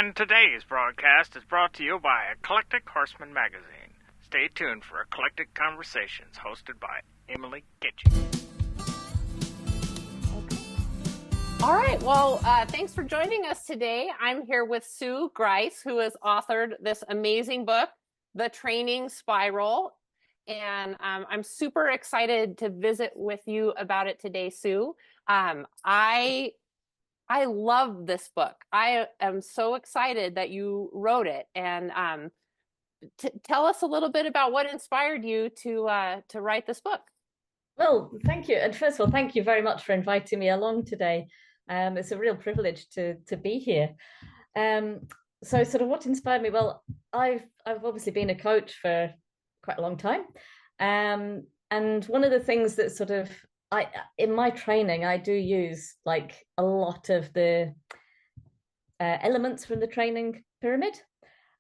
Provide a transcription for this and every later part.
And today's broadcast is brought to you by Eclectic Horseman Magazine. Stay tuned for Eclectic Conversations hosted by Emily Gitchie. All right. Well, thanks for joining us today. I'm here with Sue Grice, who has authored this amazing book, The Training Spiral. And I'm super excited to visit with you about it today, Sue. I love this book. I am so excited that you wrote it. And tell us a little bit about what inspired you to write this book. Well, thank you. And first of all, thank you very much for inviting me along today. It's a real privilege to be here. So sort of what inspired me? Well, I've obviously been a coach for quite a long time. And one of the things that sort of in my training, I do use like a lot of the elements from the training pyramid.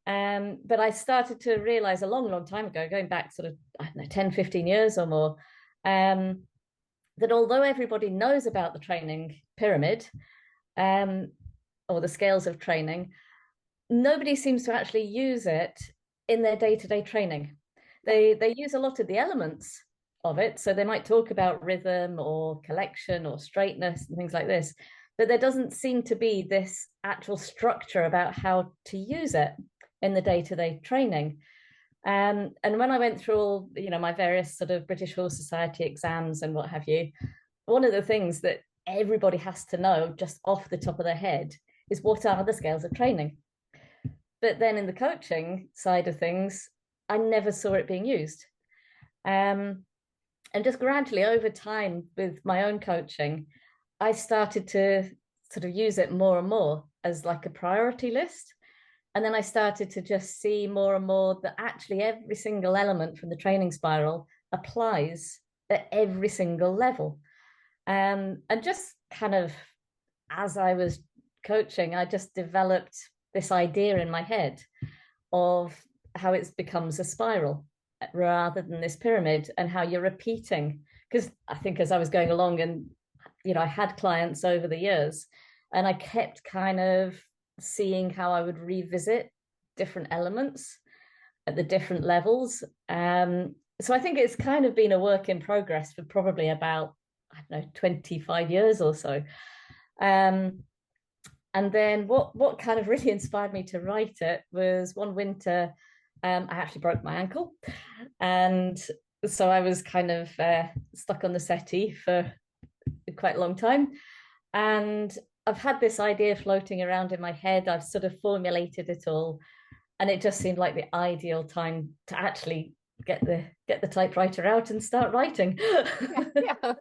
But I started to realize a long time ago, going back sort of, I don't know, 10, 15 years or more, that although everybody knows about the training pyramid or the scales of training, nobody seems to actually use it in their day-to-day training. They use a lot of the elements of it. So they might talk about rhythm or collection or straightness and things like this, but there doesn't seem to be this actual structure about how to use it in the day-to-day training. And when I went through all, my various sort of British Horse Society exams and what have you, one of the things that everybody has to know just off the top of their head is what are the scales of training. But then in the coaching side of things, I never saw it being used. And just gradually over time with my own coaching, I started to sort of use it more and more as like a priority list. And then I started to just see more and more that actually every single element from the training spiral applies at every single level. And just kind of as I was coaching, I just developed this idea in my head of how it becomes a spiral rather than this pyramid, and how you're repeating. Because I think as I was going along and, I had clients over the years, and I kept kind of seeing how I would revisit different elements at the different levels. So I think it's kind of been a work in progress for probably about, I don't know, 25 years or so. And then what kind of really inspired me to write it was one winter, I actually broke my ankle. And so I was kind of stuck on the settee for quite a long time. And I've had this idea floating around in my head. I've sort of formulated it all. And it just seemed like the ideal time to actually get the typewriter out and start writing. Yeah.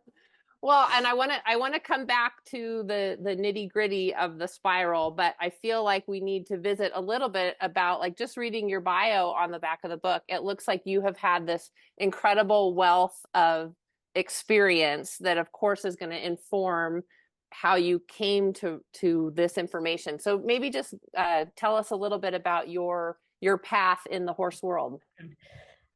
Well, and I want to come back to the nitty gritty of the spiral, but I feel like we need to visit a little bit about, like, just reading your bio on the back of the book. It looks like you have had this incredible wealth of experience that, of course, is going to inform how you came to this information. So maybe just tell us a little bit about your path in the horse world.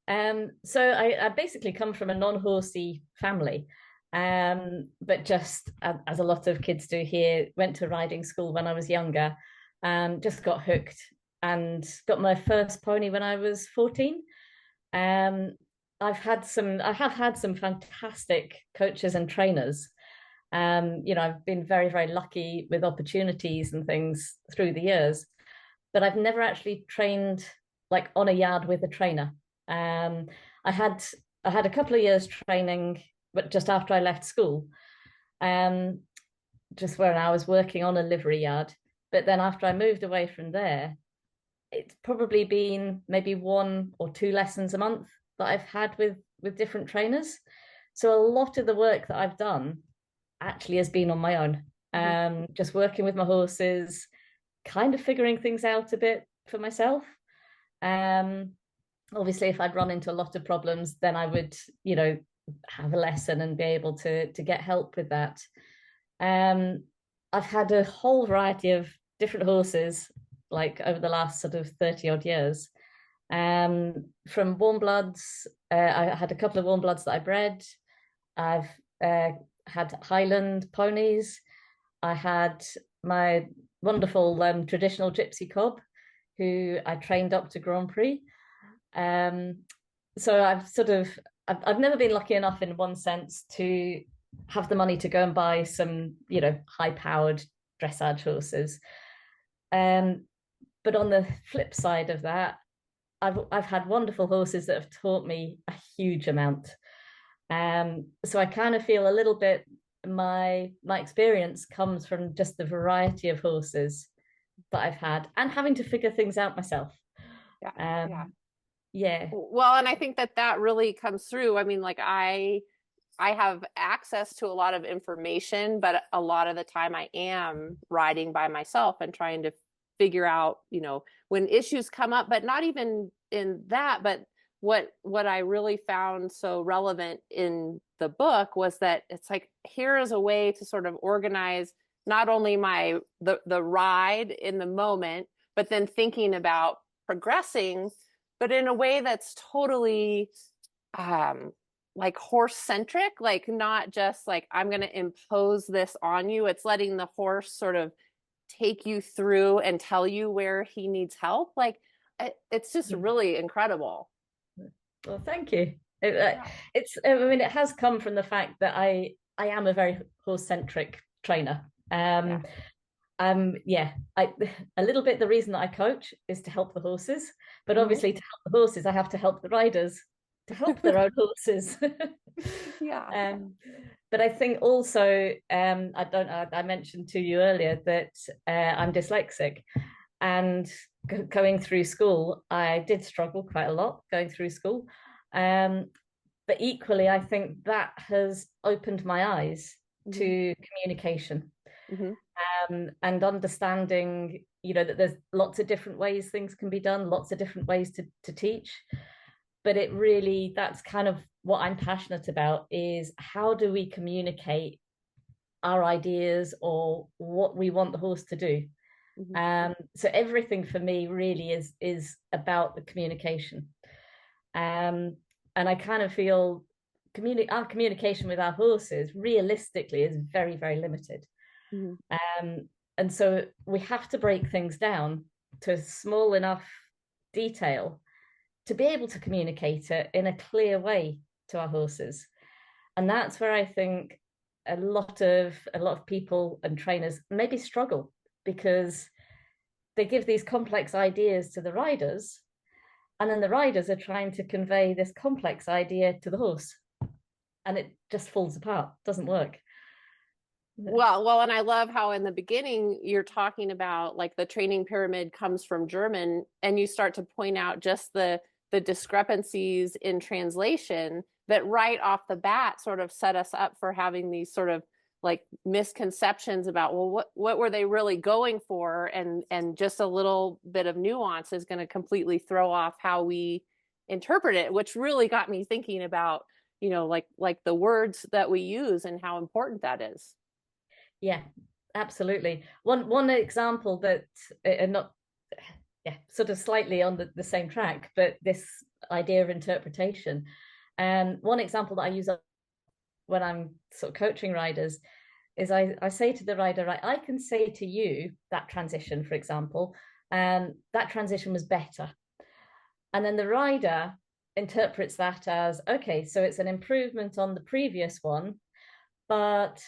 So I basically come from a non-horsey family. But just as a lot of kids do here, went to riding school when I was younger, just got hooked and got my first pony when I was 14. I have had some fantastic coaches and trainers. I've been very, very lucky with opportunities and things through the years, but I've never actually trained like on a yard with a trainer. I had a couple of years training, but just after I left school, just when I was working on a livery yard. But then after I moved away from there, it's probably been maybe 1 or 2 lessons a month that I've had with different trainers. So a lot of the work that I've done actually has been on my own, just working with my horses, kind of figuring things out a bit for myself. Obviously, if I'd run into a lot of problems, then I would, have a lesson and be able to get help with that. I've had a whole variety of different horses, like over the last sort of 30 odd years. From warm bloods, I had a couple of warm bloods that I bred. I've had Highland ponies. I had my wonderful traditional gypsy cob who I trained up to Grand Prix. So I've never been lucky enough in one sense to have the money to go and buy some, high-powered dressage horses. But on the flip side of that, I've had wonderful horses that have taught me a huge amount. So I kind of feel a little bit my experience comes from just the variety of horses that I've had and having to figure things out myself. Yeah. Well, and I think that really comes through. I mean, like I have access to a lot of information, but a lot of the time I am riding by myself and trying to figure out, when issues come up, but not even in that, but what I really found so relevant in the book was that it's like, here is a way to sort of organize not only the ride in the moment, but then thinking about progressing, but in a way that's totally like horse centric, like not just like, I'm going to impose this on you. It's letting the horse sort of take you through and tell you where he needs help. Like it's just really incredible. Well, thank you. It's, I mean, it has come from the fact that I am a very horse-centric trainer. A little bit the reason that I coach is to help the horses, but obviously to help the horses, I have to help the riders to help their own horses. But I think also, I mentioned to you earlier that I'm dyslexic, and going through school, I did struggle quite a lot going through school. But equally, I think that has opened my eyes to communication and understanding, that there's lots of different ways things can be done, lots of different ways to teach. But it really, that's kind of what I'm passionate about, is how do we communicate our ideas or what we want the horse to do. So everything for me really is about the communication. And I kind of feel our communication with our horses realistically is very, very limited. And so we have to break things down to small enough detail to be able to communicate it in a clear way to our horses. And that's where I think a lot of people and trainers maybe struggle, because they give these complex ideas to the riders, and then the riders are trying to convey this complex idea to the horse, and it just falls apart, doesn't work. Well, and I love how in the beginning you're talking about like the training pyramid comes from German, and you start to point out just the discrepancies in translation that right off the bat sort of set us up for having these sort of like misconceptions about, well, what were they really going for? And just a little bit of nuance is going to completely throw off how we interpret it, which really got me thinking about, like the words that we use and how important that is. Yeah, absolutely. One example that, sort of slightly on the same track, but this idea of interpretation. One example that I use when I'm sort of coaching riders is I say to the rider, right, I can say to you that transition, for example, that transition was better. And then the rider interprets that as, okay, so it's an improvement on the previous one, but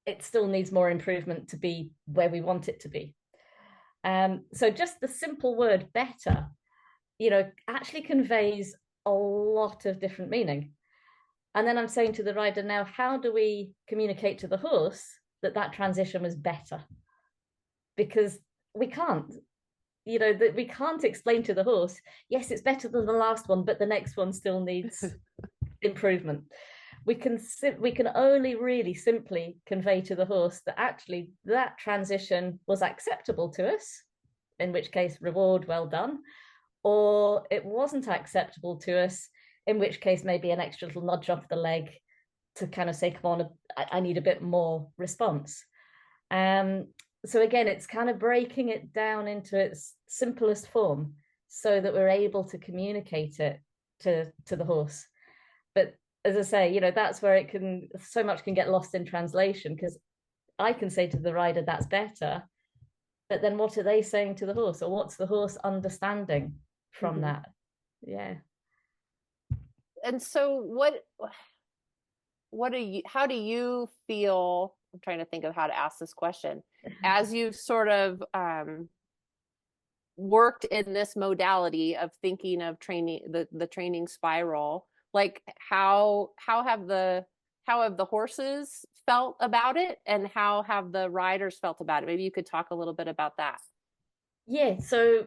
it still needs more improvement to be where we want it to be. So just the simple word better, actually conveys a lot of different meaning. And then I'm saying to the rider, now, how do we communicate to the horse that transition was better? Because we can't, that we can't explain to the horse, yes, it's better than the last one, but the next one still needs improvement. We can only really simply convey to the horse that actually that transition was acceptable to us, in which case, reward, well done, or it wasn't acceptable to us, in which case maybe an extra little nudge off the leg to kind of say, come on, I need a bit more response. So again, it's kind of breaking it down into its simplest form so that we're able to communicate it to the horse. But as I say, that's where so much can get lost in translation, because I can say to the rider, that's better, but then what are they saying to the horse, or what's the horse understanding from Mm-hmm. that? Yeah. And so how do you feel, I'm trying to think of how to ask this question, as you've sort of worked in this modality of thinking of training, the training spiral, like how have the horses felt about it, and how have the riders felt about it? Maybe you could talk a little bit about that. Yeah, so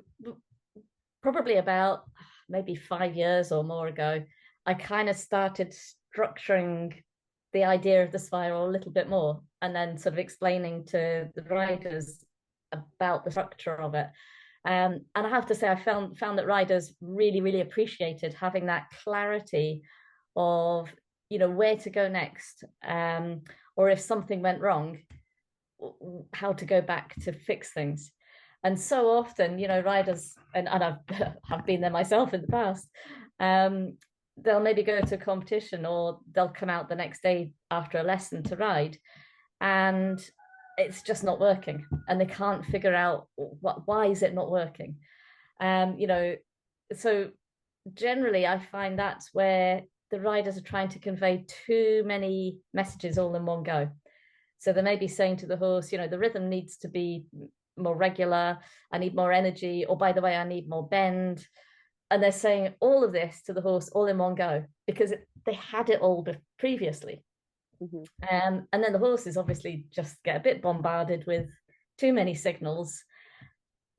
probably about maybe 5 years or more ago, I kind of started structuring the idea of the spiral a little bit more, and then sort of explaining to the riders about the structure of it. And I have to say, I found that riders really, really appreciated having that clarity of, where to go next, or if something went wrong, how to go back to fix things. And so often, riders, and I've been there myself in the past, they'll maybe go to a competition, or they'll come out the next day after a lesson to ride, and it's just not working, and they can't figure out why is it not working. So generally I find that's where the riders are trying to convey too many messages all in one go. So they may be saying to the horse, the rhythm needs to be more regular, I need more energy, or by the way, I need more bend. And they're saying all of this to the horse all in one go, because they had it all previously. Mm-hmm. And then the horses obviously just get a bit bombarded with too many signals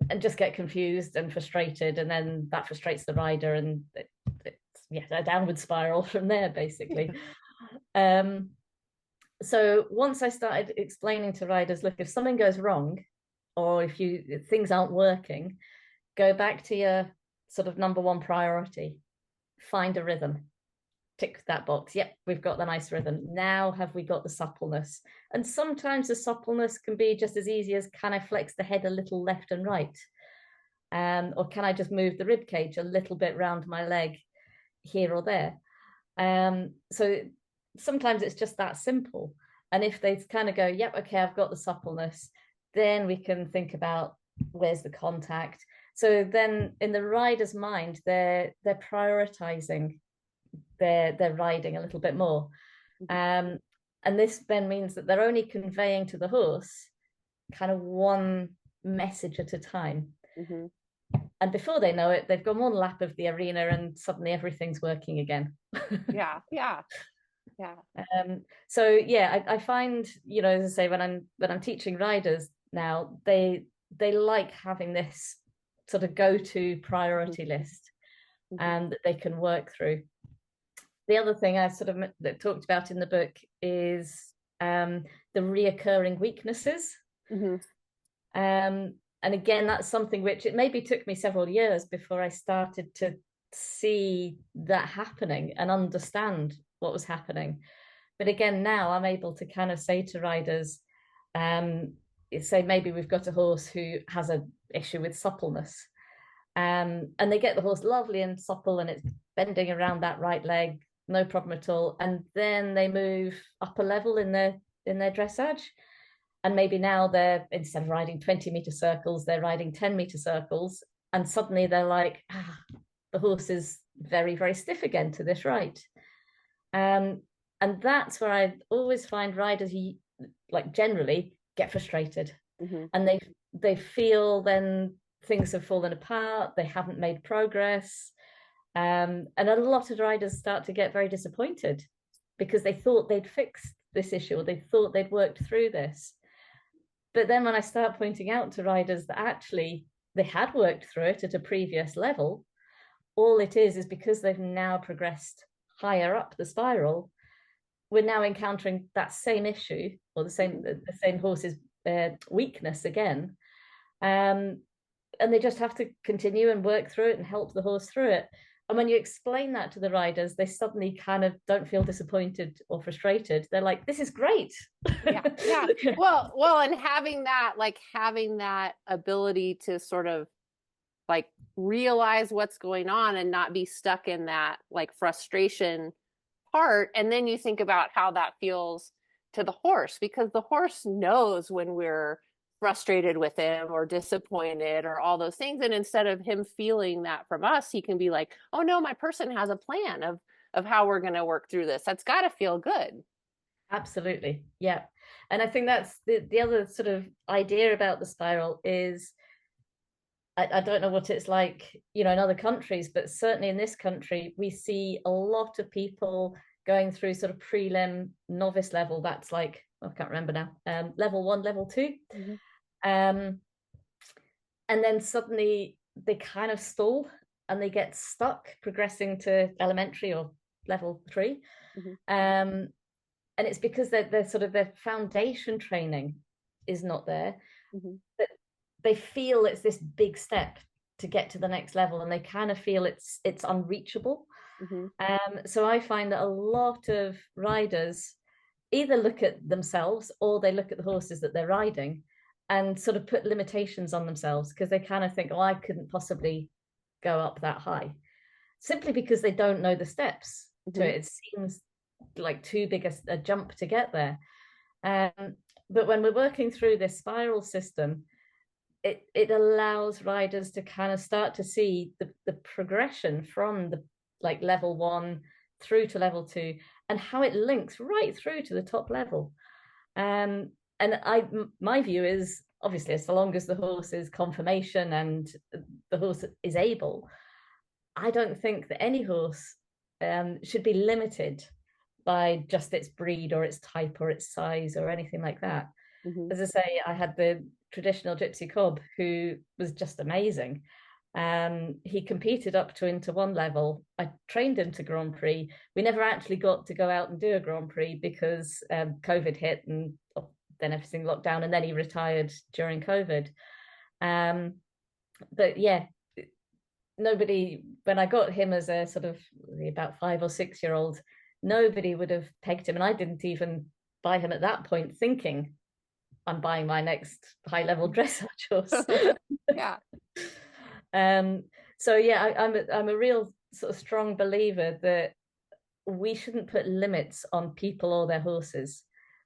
and just get confused and frustrated, and then that frustrates the rider, and it's a downward spiral from there, basically. So once I started explaining to riders, look, if something goes wrong, or if things aren't working, go back to your sort of number one priority, find a rhythm, tick that box. Yep, we've got the nice rhythm. Now have we got the suppleness? And sometimes the suppleness can be just as easy as, can I flex the head a little left and right? Or can I just move the rib cage a little bit round my leg here or there? So sometimes it's just that simple. And if they kind of go, yep, okay, I've got the suppleness, then we can think about, where's the contact? So then in the rider's mind, they're prioritizing their riding a little bit more. And this then means that they're only conveying to the horse kind of one message at a time. Mm-hmm. And before they know it, they've gone one lap of the arena, and suddenly everything's working again. Yeah. So yeah, I find, as I say, when I'm teaching riders now, they like having this sort of go-to priority list, and that they can work through. The other thing I sort of talked about in the book is the reoccurring weaknesses. Mm-hmm. And again, that's something which it maybe took me several years before I started to see that happening and understand what was happening. But again, now I'm able to kind of say to riders, say maybe we've got a horse who has an issue with suppleness, and they get the horse lovely and supple, and it's bending around that right leg, no problem at all. And then they move up a level in their dressage, and maybe now they're, instead of riding 20-meter circles, they're riding 10-meter circles, and suddenly they're like, the horse is very, very stiff again to this right. And that's where I always find riders, like, generally get frustrated. Mm-hmm. And they feel then things have fallen apart, they haven't made progress. And a lot of riders start to get very disappointed, because they thought they'd fixed this issue, or they thought they'd worked through this. But then when I start pointing out to riders that actually they had worked through it at a previous level, all it is because they've now progressed higher up the spiral, we're now encountering that same issue, or the same horse's weakness again. And they just have to continue and work through it and help the horse through it. And when you explain that to the riders, they suddenly kind of don't feel disappointed or frustrated. They're like, this is great. Yeah. Well, and having that ability to sort of like realize what's going on and not be stuck in that like frustration part. And then you think about how that feels to the horse, because the horse knows when we're frustrated with him or disappointed or all those things. And instead of him feeling that from us, he can be like, oh no, my person has a plan of how we're going to work through this. That's got to feel good. Absolutely. Yeah. And I think that's the other sort of idea about the spiral is I don't know what it's like, in other countries, but certainly in this country, we see a lot of people going through sort of prelim novice level. That's like, I can't remember now, level 1, level 2. Mm-hmm. And then suddenly they kind of stall and they get stuck progressing to elementary or level 3. Mm-hmm. And it's because they're sort of their foundation training is not there. Mm-hmm. But they feel it's this big step to get to the next level, and they kind of feel it's unreachable. Mm-hmm. So I find that a lot of riders either look at themselves or they look at the horses that they're riding and sort of put limitations on themselves, because they kind of think, oh, I couldn't possibly go up that high, simply because they don't know the steps Mm-hmm. to it. It seems like too big a jump to get there. But when we're working through this spiral system, it allows riders to kind of start to see the progression from the like level 1 through to level 2, and how it links right through to the top level. And my view is, obviously, as long as the horse is conformation and the horse is able, I don't think that any horse should be limited by just its breed or its type or its size or anything like that. Mm-hmm. As I say, I had the traditional gypsy cob who was just amazing. He competed up to into 1 level. I trained him to Grand Prix. We never actually got to go out and do a Grand Prix because COVID hit, and then everything locked down, and then he retired during COVID. But yeah, nobody, when I got him as a sort of about 5 or 6 year old, nobody would have pegged him. And I didn't even buy him at that point thinking I'm buying my next high level dressage horse. Yeah. So yeah, I'm a real sort of strong believer that we shouldn't put limits on people or their horses.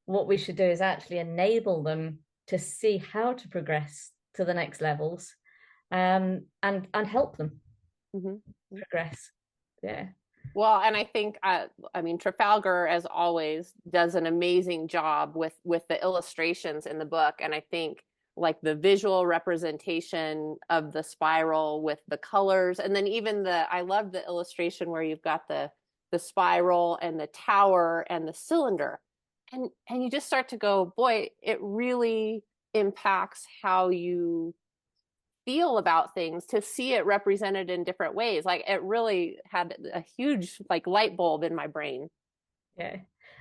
What we should do is actually enable them to see how to progress to the next levels, and help them progress. Yeah. Well, and I think, I mean, Trafalgar, as always, does an amazing job with the illustrations in the book. And I think like the visual representation of the spiral with the colors, and then even I love the illustration where you've got the spiral and the tower and the cylinder. And you just start to go, boy, it really impacts how you feel about things to see it represented in different ways. Like it really had a huge like light bulb in my brain. Yeah.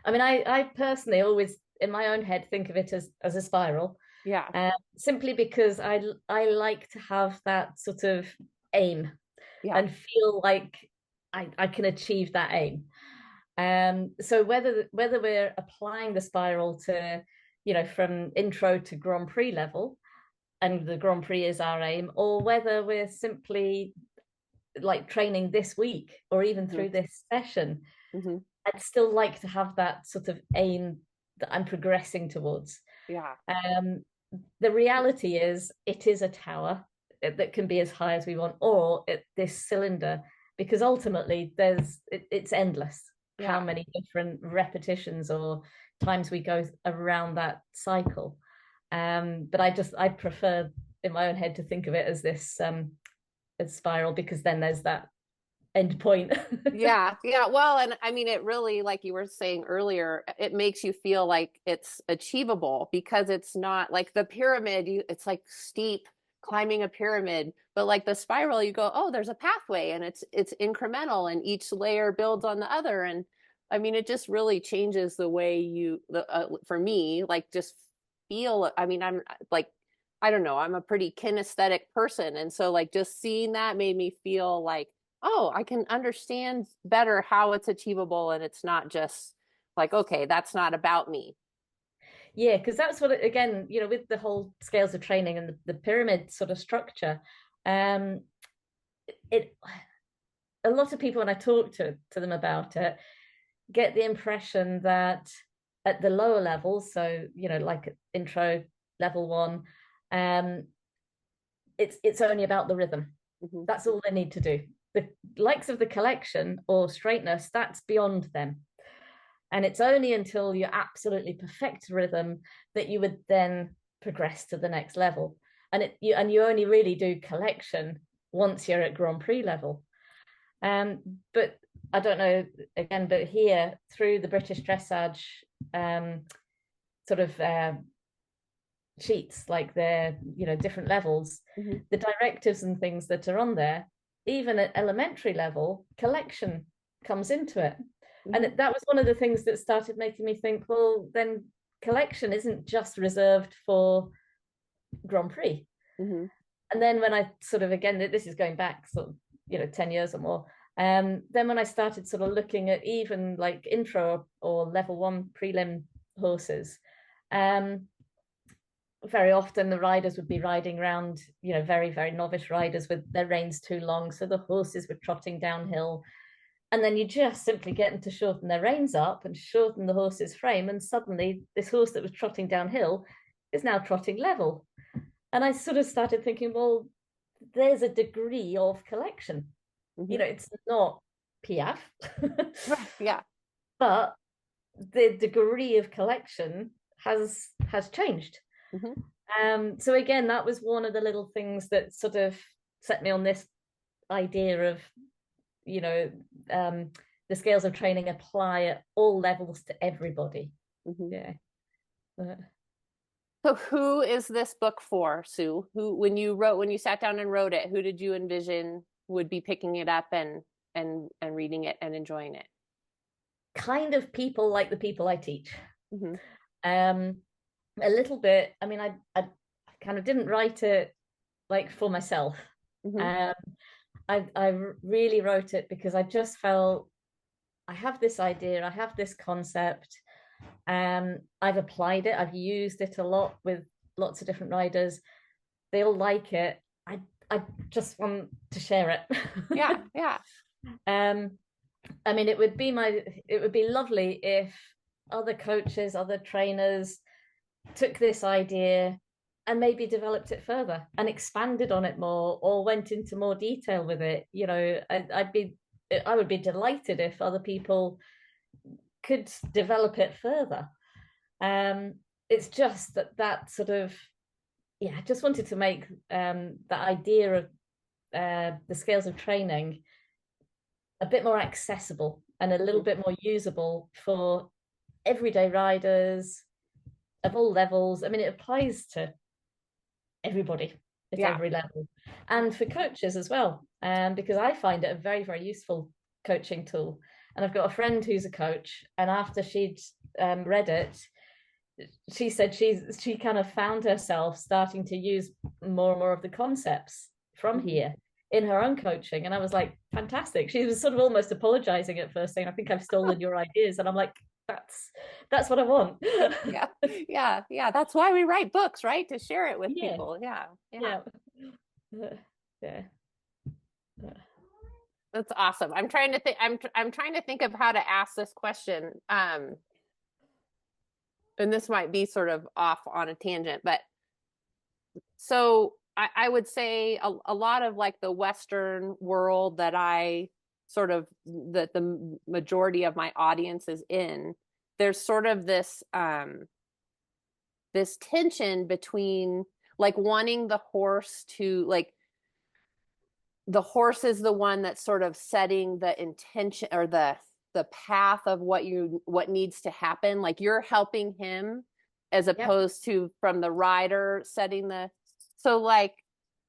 I mean, I personally always in my own head think of it as a spiral. Yeah. Simply because I like to have that sort of aim, and feel like I can achieve that aim. So whether we're applying the spiral to, from intro to Grand Prix level, and the Grand Prix is our aim, or whether we're simply like training this week or even through this session, I'd still like to have that sort of aim that I'm progressing towards. Yeah. The reality is it is a tower that can be as high as we want, or this cylinder, because ultimately it's endless. Yeah. How many different repetitions or times we go around that cycle. But I prefer in my own head to think of it as this as spiral, because then there's that end point. Yeah. Well, and I mean, it really, like you were saying earlier, it makes you feel like it's achievable, because it's not like the pyramid. It's like steep climbing a pyramid, but like the spiral, you go, oh, there's a pathway, and it's incremental, and each layer builds on the other. And I mean, it just really changes the way for me, like just feel. I mean, I'm like, I don't know, I'm a pretty kinesthetic person, and so like just seeing that made me feel like, oh, I can understand better how it's achievable, and it's not just like, okay, that's not about me. Yeah, because that's what, again, with the whole scales of training and the pyramid sort of structure, a lot of people, when I talk to them about it, get the impression that at the lower levels, so like intro level 1, it's only about the rhythm. That's all they need to do. The likes of the collection or straightness, that's beyond them. And it's only until you absolutely perfect rhythm that you would then progress to the next level. And you only really do collection once you're at Grand Prix level. But I don't know, again, but here through the British Dressage sort of sheets, like their different levels, the directives and things that are on there, even at elementary level, collection comes into it. And that was one of the things that started making me think, well, then collection isn't just reserved for Grand Prix. And then when I sort of, again, this is going back sort of 10 years or more, then when I started sort of looking at even like intro or level 1 prelim horses, very often the riders would be riding around, very, very novice riders with their reins too long, so the horses were trotting downhill. And then you just simply get them to shorten their reins up and shorten the horse's frame, and suddenly this horse that was trotting downhill is now trotting level. And I sort of started thinking, well, there's a degree of collection. It's not Piaf. Yeah. But the degree of collection has changed. So again, that was one of the little things that sort of set me on this idea of the scales of training apply at all levels to everybody. So who is this book for, Sue? Who, when you sat down and wrote it, who did you envision would be picking it up and reading it and enjoying it? Kind of people like the people I teach. A little bit, I mean, I kind of didn't write it like for myself. I really wrote it because I just felt I have this idea, I have this concept, I've applied it, I've used it a lot with lots of different riders. They all like it. I just want to share it. Yeah. I mean, it would be lovely if other coaches, other trainers took this idea and maybe developed it further and expanded on it more, or went into more detail with it. I would be delighted if other people could develop it further. It's just that sort of, I just wanted to make the idea of the scales of training a bit more accessible and a little bit more usable for everyday riders of all levels. I mean, it applies to everybody at every level, and for coaches as well, because I find it a very, very useful coaching tool. And I've got a friend who's a coach, and after she'd read it, she said she kind of found herself starting to use more and more of the concepts from here in her own coaching. And I was like, fantastic. She was sort of almost apologizing at first, saying, I think I've stolen your ideas. And I'm like, that's what I want. Yeah. That's why we write books, right? To share it with people. Yeah. That's awesome. I'm trying to think. I'm trying to think of how to ask this question. And this might be sort of off on a tangent, but so I would say a lot of like the Western world that I sort of that the majority of my audience is in, there's sort of this this tension between like wanting the horse to, like, the horse is the one that's sort of setting the intention or the path of what needs to happen. Like you're helping him as opposed to from the rider setting the, so like,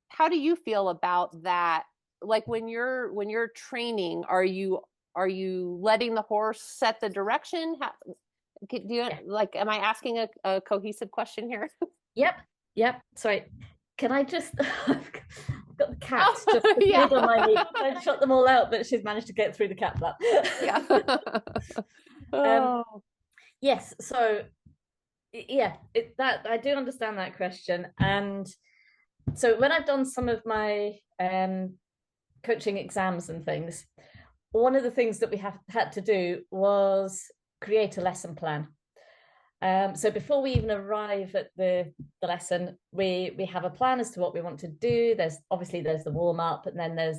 how do you feel about that? Like when you're training, are you letting the horse set the direction? Do you like, am I asking a cohesive question here? Yep. Sorry. Can I just, I've got the cats just on my knee. I've shut them all out, but she's managed to get through the cat flap. Yes. So that I do understand that question. And so when I've done some of my coaching exams and things, one of the things that we had to do was create a lesson plan. So before we even arrive at the lesson, we have a plan as to what we want to do. There's the warm up, and then there's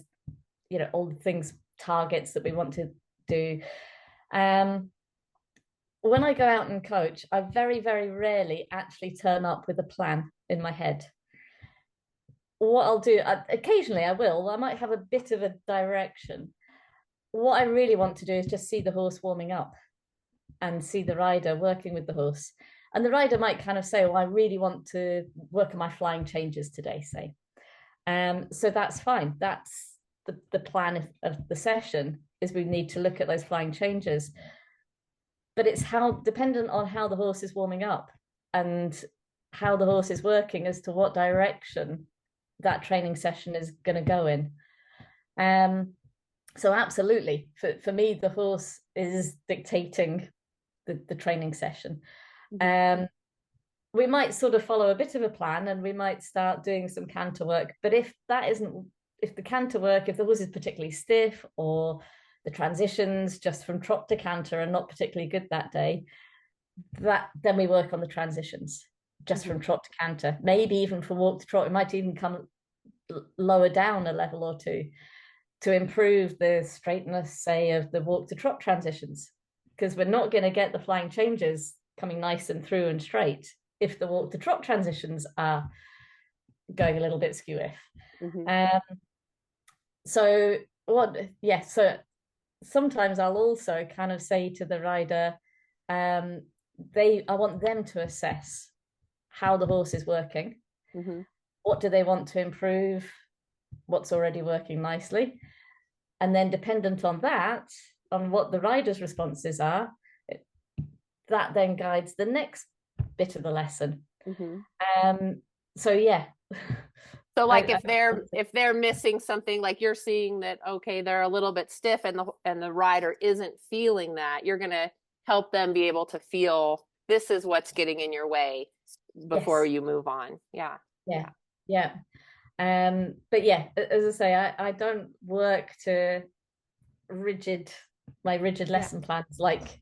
all the things, targets that we want to do. When I go out and coach, I very, very rarely actually turn up with a plan in my head. What I'll do, occasionally I will, I might have a bit of a direction. What I really want to do is just see the horse warming up and see the rider working with the horse. And the rider might kind of say, well, I really want to work on my flying changes today, say. So that's fine. That's the plan of the session, is we need to look at those flying changes. But it's dependent on how the horse is warming up and how the horse is working as to what direction that training session is going to go in. So absolutely, for me, the horse is dictating the training session. We might sort of follow a bit of a plan, and we might start doing some canter work. But if the canter work, if the horse is particularly stiff, or the transitions just from trot to canter are not particularly good that day, then we work on the transitions just from trot to canter. Maybe even from walk to trot, we might even come lower down a level or two to improve the straightness, say, of the walk to trot transitions, because we're not going to get the flying changes coming nice and through and straight if the walk to trot transitions are going a little bit skew-if. So sometimes I'll also kind of say to the rider, I want them to assess how the horse is working. What do they want to improve? What's already working nicely? And then dependent on that, on what the rider's responses are, that then guides the next bit of the lesson. So yeah. So like if they're missing something, like you're seeing that, okay, they're a little bit stiff and the rider isn't feeling that, you're going to help them be able to feel this is what's getting in your way before you move on. Yeah. But yeah, as I say, I don't work to my rigid lesson plans like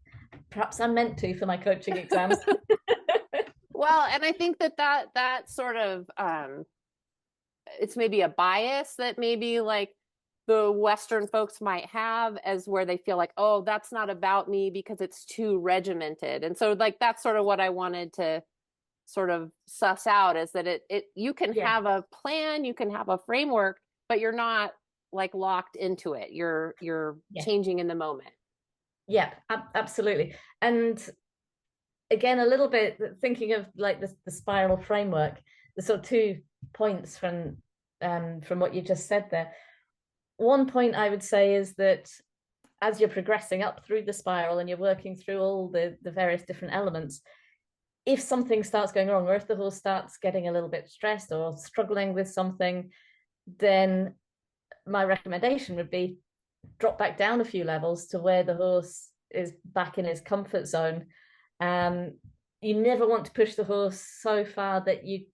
perhaps I'm meant to for my coaching exams. Well, and I think that sort of it's maybe a bias that maybe like the Western folks might have, as where they feel like, oh, that's not about me because it's too regimented. And so like that's sort of what I wanted to sort of suss out, is that it you can have a plan, you can have a framework, but you're not like locked into it. You're changing in the moment. Yeah, absolutely. And again, a little bit thinking of like the spiral framework, the sort of 2 points from what you just said there. One point I would say is that as you're progressing up through the spiral and you're working through all the various different elements, if something starts going wrong, or if the horse starts getting a little bit stressed or struggling with something, then my recommendation would be drop back down a few levels to where the horse is back in his comfort zone. You never want to push the horse so far that you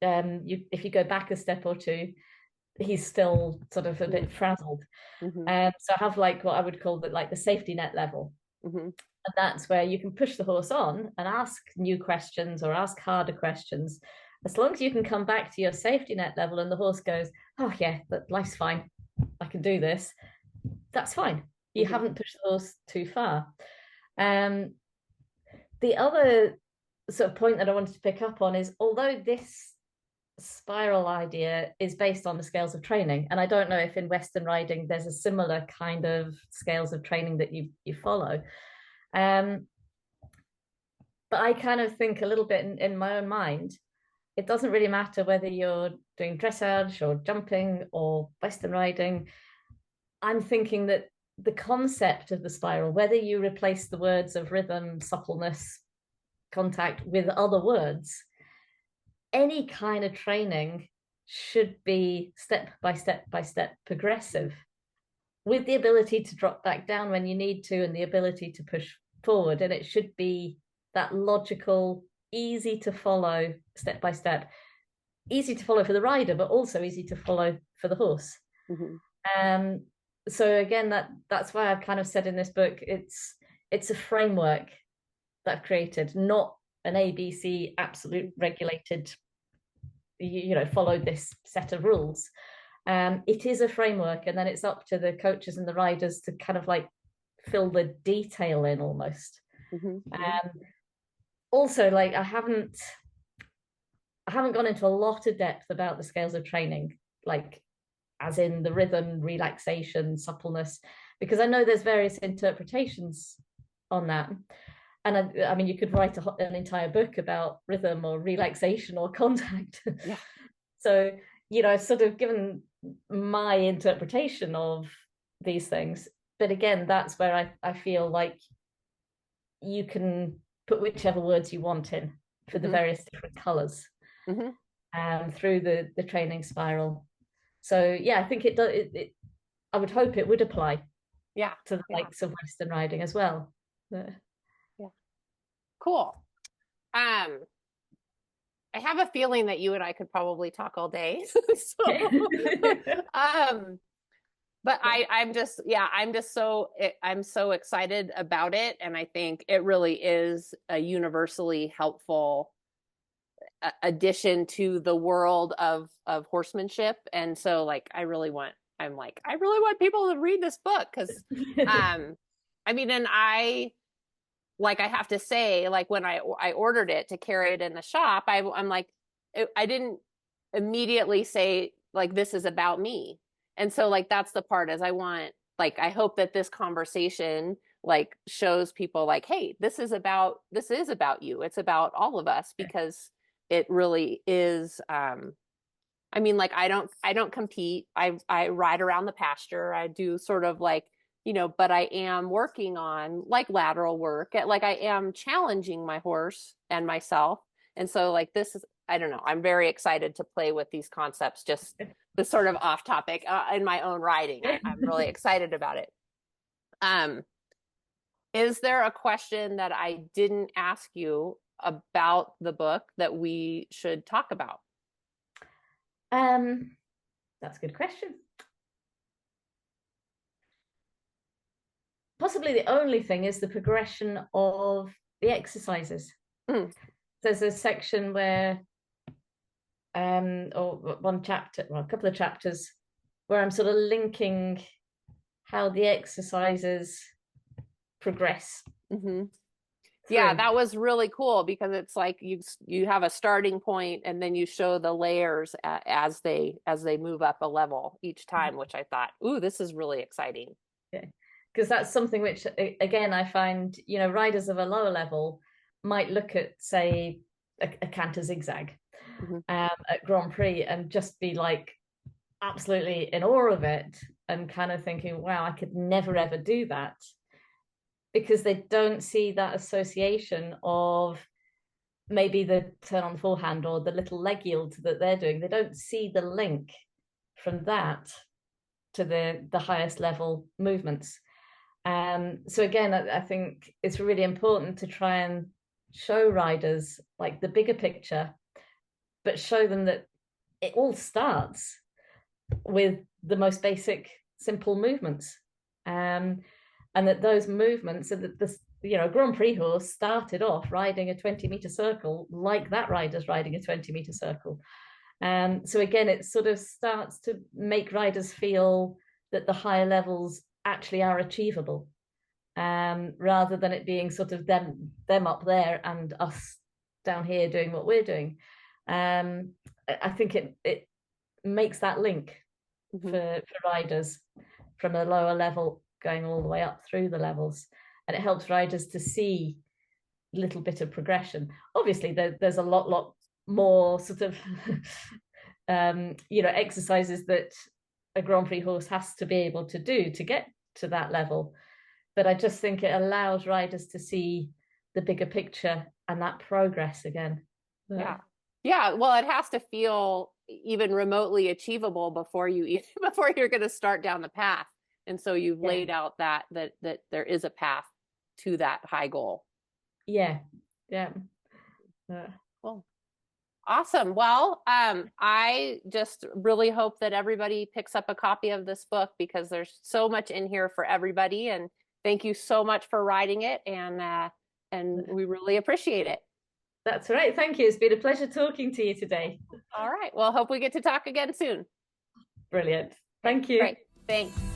if you go back a step or two, he's still sort of a bit frazzled. So I have like what I would call the safety net level. And that's where you can push the horse on and ask new questions or ask harder questions. As long as you can come back to your safety net level and the horse goes, oh yeah, but life's fine, I can do this, that's fine. You haven't pushed the horse too far. The other sort of point that I wanted to pick up on is, although this spiral idea is based on the scales of training, and I don't know if in Western riding there's a similar kind of scales of training that you follow, but I kind of think a little bit in my own mind, it doesn't really matter whether you're doing dressage or jumping or Western riding. I'm thinking that the concept of the spiral, whether you replace the words of rhythm, suppleness, contact with other words, any kind of training should be step by step by step progressive, with the ability to drop back down when you need to and the ability to push forward. And it should be that logical, easy to follow step by step, easy to follow for the rider, but also easy to follow for the horse. So again, that's why I've kind of said in this book, it's a framework. that I've created, not an ABC absolute regulated, follow this set of rules. It is a framework, and then it's up to the coaches and the riders to kind of like fill the detail in almost. Also, like I haven't gone into a lot of depth about the scales of training, like as in the rhythm, relaxation, suppleness, because I know there's various interpretations on that. And I mean, you could write an entire book about rhythm or relaxation or contact. Yeah. So, I've sort of given my interpretation of these things. But again, that's where I feel like you can put whichever words you want in for the various different colors through the training spiral. So yeah, I think it does. I would hope it would apply. To the likes of Western riding as well. Yeah. Cool. I have a feeling that you and I could probably talk all day. But I'm so excited about it. And I think it really is a universally helpful addition to the world of horsemanship. And so like, I really want people to read this book. Cause, I mean, and I have to say, like when I ordered it to carry it in the shop, I'm like, I didn't immediately say like, this is about me. And so like, that's the part is I hope that this conversation like shows people like, hey, this is about you. It's about all of us, because it really is. I mean, like, I don't compete. I ride around the pasture. I do sort of like, but I am working on like lateral work. Like I am challenging my horse and myself. And so like, this is, I don't know, I'm very excited to play with these concepts, just the sort of off topic in my own riding. I'm really excited about it. Is there a question that I didn't ask you about the book that we should talk about? That's a good question. Possibly the only thing is the progression of the exercises. There's a section where or one chapter, well, a couple of chapters where I'm sort of linking how the exercises progress. Yeah, that was really cool, because it's like you have a starting point and then you show the layers as they move up a level each time, which I thought, ooh, this is really exciting. Yeah, because that's something which again I find riders of a lower level might look at, say, a canter zigzag at Grand Prix and just be like absolutely in awe of it and kind of thinking, wow, I could never ever do that, because they don't see that association of maybe the turn on the forehand or the little leg yield that they're doing. They don't see the link from that to the highest level movements. So again, I think it's really important to try and show riders like the bigger picture, but show them that it all starts with the most basic, simple movements. And that those movements, and that this, Grand Prix horse started off riding a 20-meter circle like that rider's riding a 20-meter circle. So again, it sort of starts to make riders feel that the higher levels actually are achievable, rather than it being sort of them up there and us down here doing what we're doing. I think it makes that link for riders from a lower level going all the way up through the levels, and it helps riders to see a little bit of progression. Obviously there's a lot more sort of exercises that a Grand Prix horse has to be able to do to get to that level, but I just think it allows riders to see the bigger picture and that progress again. Well, it has to feel even remotely achievable before you're going to start down the path. And so you've laid out that there is a path to that high goal. Cool. Awesome. Well, I just really hope that everybody picks up a copy of this book, because there's so much in here for everybody. And thank you so much for writing it. And and we really appreciate it. That's right. Thank you. It's been a pleasure talking to you today. All right. Well, hope we get to talk again soon. Brilliant. Thank you. Great. Thanks.